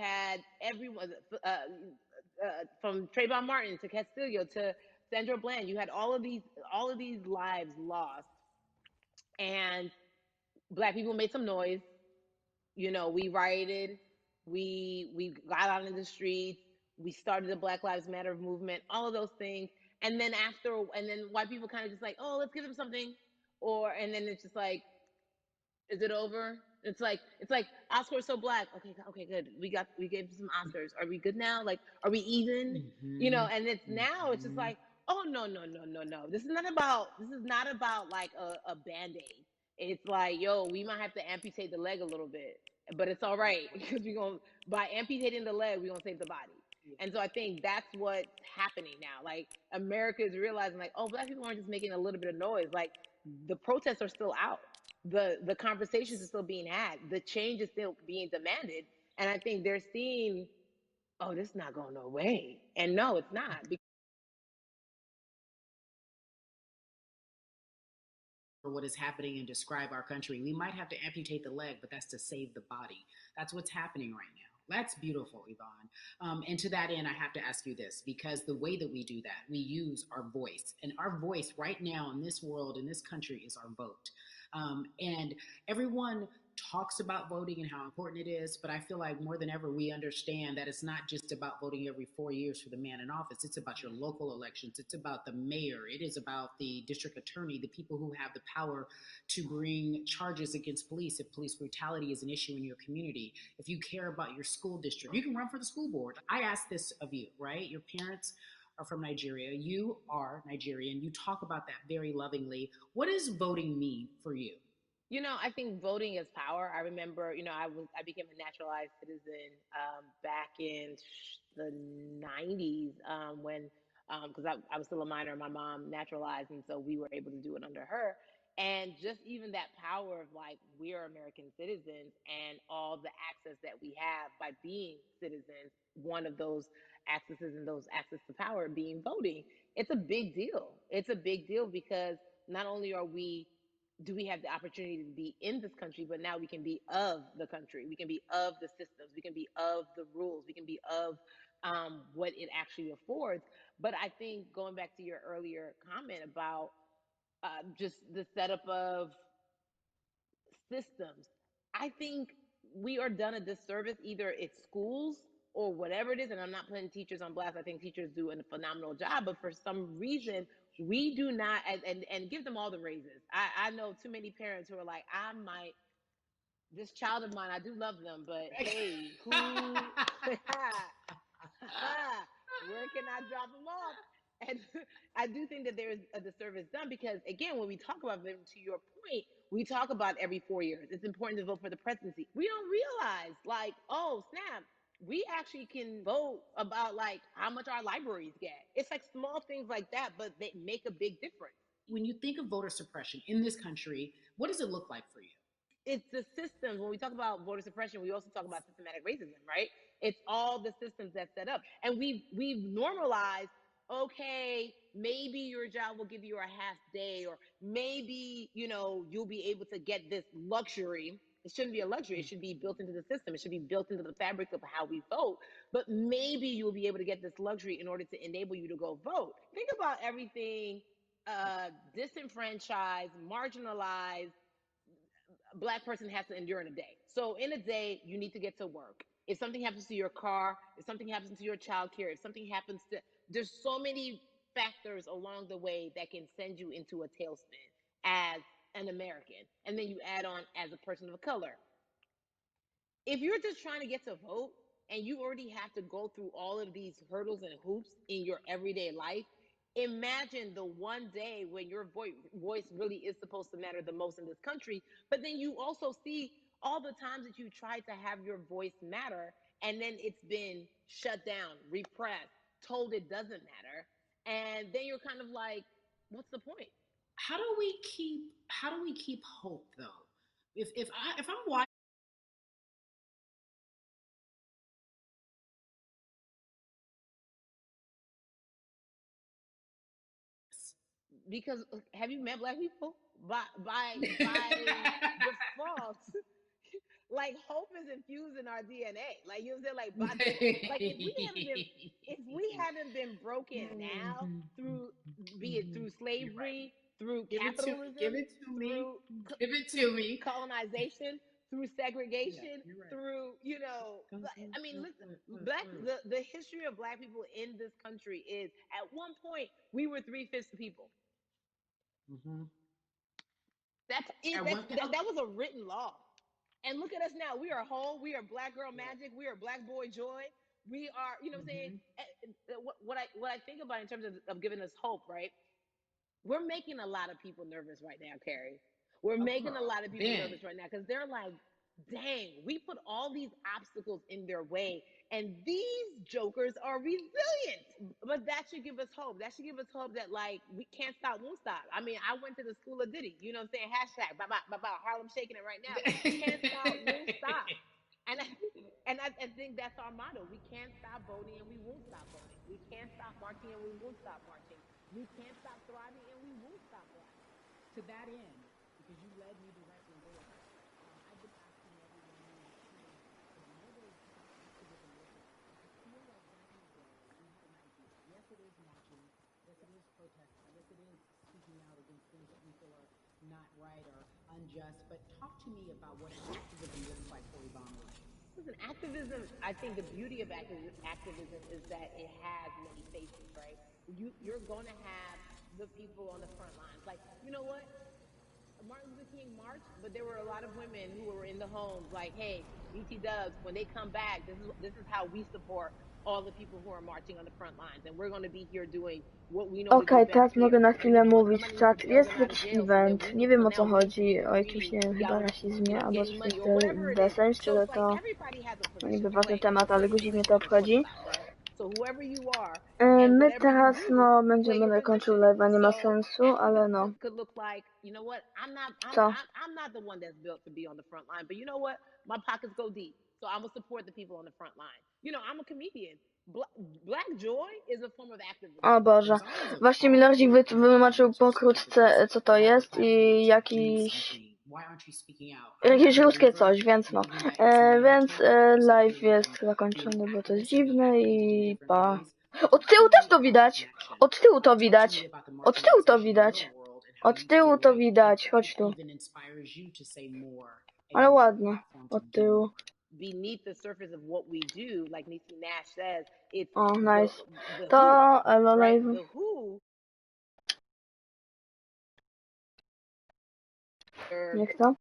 had everyone from Trayvon Martin to Castillo to Sandra Bland. You had all of these lives lost, and Black people made some noise. We rioted, we got out in the streets, we started the Black Lives Matter movement, all of those things. And then white people kind of just like, oh, let's give them something, and then it's just like, is it over? It's like Oscars so Black. Okay, good. We gave some Oscars. Are we good now? Like, are we even? And it's now it's just like, oh, no, no, no, no, no. This is not about like a band-aid. It's like, yo, we might have to amputate the leg a little bit, but it's all right because by amputating the leg, we're gonna save the body. And so I think that's what's happening now. Like, America is realizing, like, oh, Black people aren't just making a little bit of noise. Like, the protests are still out. The conversations are still being had. The change is still being demanded. And I think they're seeing, oh, this is not going no way. And no, it's not. For what is happening and describe our country. We might have to amputate the leg, but that's to save the body. That's what's happening right now. That's beautiful, Yvonne. And to that end, I have to ask you this, because the way that we do that, we use our voice. And our voice right now in this world, in this country, is our vote. And everyone talks about voting and how important it is, but I feel like more than ever we understand that it's not just about voting every 4 years for the man in office. It's about your local elections. It's about the mayor. It is about the district attorney, the people who have the power to bring charges against police if police brutality is an issue in your community. If you care about your school district, you can run for the school board. I ask this of you, right? Your parents are from Nigeria. You are Nigerian. You talk about that very lovingly. What does voting mean for you? I think voting is power. I remember, I became a naturalized citizen back in the 90s when, because I was still a minor, my mom naturalized, and so we were able to do it under her. And just even that power of like, we're American citizens and all the access that we have by being citizens, one of those accesses and those access to power being voting, it's a big deal. It's a big deal because not only do we have the opportunity to be in this country, but now we can be of the country. We can be of the systems. We can be of the rules. We can be of what it actually affords. But I think going back to your earlier comment about just the setup of systems, I think we are done a disservice. Either it's schools or whatever it is, and I'm not putting teachers on blast. I think teachers do a phenomenal job, but for some reason, we do not, and give them all the raises. I know too many parents who are like, this child of mine, I do love them, but hey, where can I drop them off? And I do think that there's a disservice done because, again, when we talk about them, to your point, we talk about every 4 years. It's important to vote for the presidency. We don't realize, like, oh, snap, we actually can vote about, like, how much our libraries get. It's like small things like that, but they make a big difference. When you think of voter suppression in this country, what does it look like for you? It's the systems. When we talk about voter suppression, we also talk about systematic racism, right? It's all the systems that set up, and we've normalized. Okay, maybe your job will give you a half day, or maybe you'll be able to get this luxury. It shouldn't be a luxury. It should be built into the system. It should be built into the fabric of how we vote. But maybe you'll be able to get this luxury in order to enable you to go vote. Think about everything disenfranchised, marginalized Black person has to endure in a day. So in a day, you need to get to work. If something happens to your car, if something happens to your child care, if something happens to, there's so many factors along the way that can send you into a tailspin as an American. And then you add on as a person of color. If you're just trying to get to vote and you already have to go through all of these hurdles and hoops in your everyday life, imagine the one day when your voice really is supposed to matter the most in this country. But then you also see all the times that you tried to have your voice matter, and then it's been shut down, repressed, told it doesn't matter. And then you're kind of like, what's the point? How do we keep hope though? If I'm watching, Because have you met Black people? By default, Like hope is infused in our DNA. Like you know what I'm saying? Like like if we haven't been broken now through be it through You're right. slavery, through Give it to me. Give capitalism, it to me. through Give it to me. colonization, through Yeah, segregation, you're right. through I mean, listen, the history of black people in this country is at one point we were 3/5 of people. Mm-hmm. That's it. At one point, That was a written law. And look at us now. We are whole. We are black girl yeah. magic. We are black boy joy. We are, you know what I'm saying? Mm-hmm. What I think about in terms of giving us hope, right? We're making a lot of people nervous right now, Carrie. We're Oh, making a girl. lot of people Ben. nervous right now because they're like, dang, we put all these obstacles in their way, and these jokers are resilient. But that should give us hope. That should give us hope that like we can't stop, won't stop. I mean, I went to the school of Diddy. You know what I'm saying? Hashtag, bye bye bye bye. Harlem shaking it right now. Can't stop, won't stop. And I think that's our motto. We can't stop voting and we won't stop voting. We can't stop marching and we won't stop marching. We can't stop thriving and we won't stop thriving. To that end, because you led me directly there, I've been asking everyone who is tuning in, what does activism look like? I feel like back in the day, we had an idea. Yes, it is marching. Yes, it is protesting. Yes, it is speaking out against things that we feel are not right or unjust. But talk to me about what activism looks like for Yvonne Wood. Listen, activism, I think the beauty of activism is that it has many faces, right? You're going to have the people on the front lines. Like, you know what? Martin Luther King marched, but there were a lot of women who were in the homes like, hey, BT Dubs, when they come back, this is how we support all the people who are marching on the front lines. And we're going to be here doing what we know to do Okej, best teraz here. mogę na And you chwilę know what? mówić. Somebody needs to Czat, bail them jest out of jakiś jail so that event, we nie can, wiem so o co now we can chodzi, o jakimś, really nie wiem, be chyba out, rasizmie, albo getting coś w tym money or stylu, whatever it is. deseń, z So czego it's like to everybody has a niby position to ważny play, and temat, a ale certain guzik mnie to position is what's obchodzi. up, right? So whoever you are and My whatever you teraz, do, no, play your będę kończył position. live'a, nie ma So sensu, ale activism no. could look like, you know what? Co? I'm not the one that's built to be on the front line, but you know what? My pockets go deep, so I'm gonna support the people on the front line. You know, I'm a comedian. Black joy is a form of activism. O Boże. There's always a Właśnie cause Milordzik wytłumaczył behind so much of this. pokrótce, co to You have a jest platform i to do jakiś... something. Why aren't you speaking out? I'm not Jakieś a ruskie believer coś, więc in no. believing that it's Więc mandatory every single live day jest to be an zakończony, bo to jest activist and be dziwne activated in i different pa. ways. But Od talk to tyłu me też to about widać. connection. Od tyłu to Talk to me widać. about the Od marching tyłu to organization in your widać. world and how Od you tyłu feel to like widać. Chodź that tu. even inspires you to say more and Ale use your ładnie. platform to Od do tyłu. more. Beneath the surface of what we do, like Niecy Nash says, it's O, the nice. the To who, elo right? live. The who. Niech to.